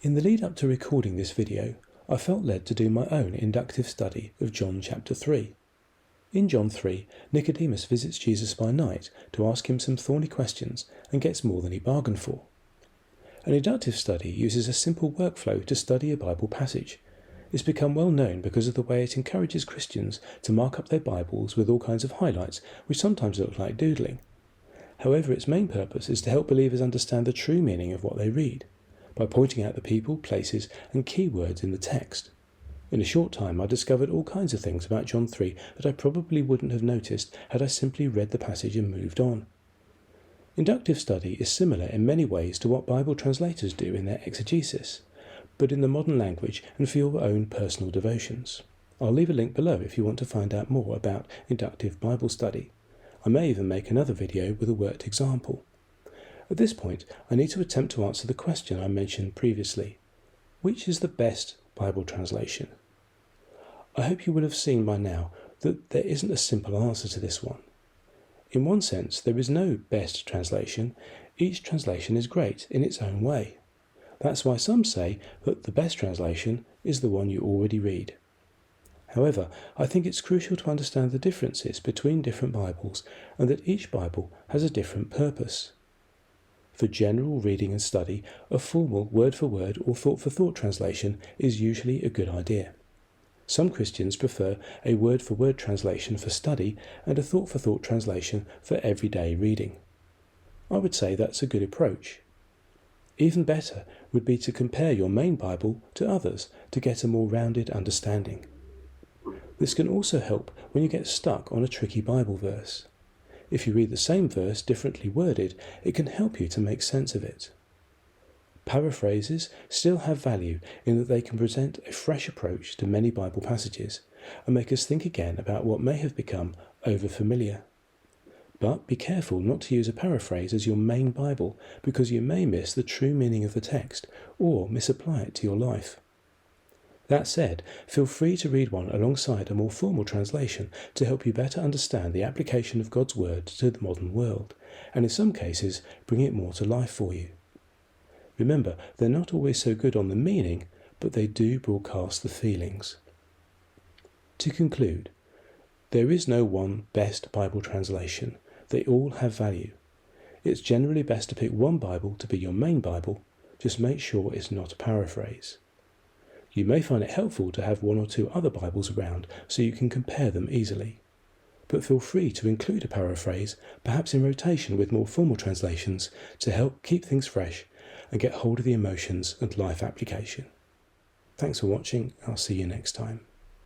In the lead up to recording this video, I felt led to do my own inductive study of John chapter 3. In John 3, Nicodemus visits Jesus by night to ask him some thorny questions and gets more than he bargained for. An inductive study uses a simple workflow to study a Bible passage. It's become well known because of the way it encourages Christians to mark up their Bibles with all kinds of highlights, which sometimes look like doodling. However, its main purpose is to help believers understand the true meaning of what they read, by pointing out the people, places, and key words in the text. In a short time, I discovered all kinds of things about John 3 that I probably wouldn't have noticed had I simply read the passage and moved on. Inductive study is similar in many ways to what Bible translators do in their exegesis, but in the modern language and for your own personal devotions. I'll leave a link below if you want to find out more about inductive Bible study. I may even make another video with a worked example. At this point, I need to attempt to answer the question I mentioned previously. Which is the best Bible translation? I hope you will have seen by now that there isn't a simple answer to this one. In one sense, there is no best translation. Each translation is great in its own way. That's why some say that the best translation is the one you already read. However, I think it's crucial to understand the differences between different Bibles and that each Bible has a different purpose. For general reading and study, a formal word-for-word or thought-for-thought translation is usually a good idea. Some Christians prefer a word-for-word translation for study and a thought-for-thought translation for everyday reading. I would say that's a good approach. Even better would be to compare your main Bible to others to get a more rounded understanding. This can also help when you get stuck on a tricky Bible verse. If you read the same verse differently worded, it can help you to make sense of it. Paraphrases still have value in that they can present a fresh approach to many Bible passages and make us think again about what may have become overfamiliar. But be careful not to use a paraphrase as your main Bible, because you may miss the true meaning of the text or misapply it to your life. That said, feel free to read one alongside a more formal translation to help you better understand the application of God's Word to the modern world, and in some cases bring it more to life for you. Remember, they're not always so good on the meaning, but they do broadcast the feelings. To conclude, there is no one best Bible translation. They all have value. It's generally best to pick one Bible to be your main Bible. Just make sure it's not a paraphrase. You may find it helpful to have one or two other Bibles around so you can compare them easily. But feel free to include a paraphrase, perhaps in rotation with more formal translations, to help keep things fresh and get hold of the emotions and life application. Thanks for watching. I'll see you next time.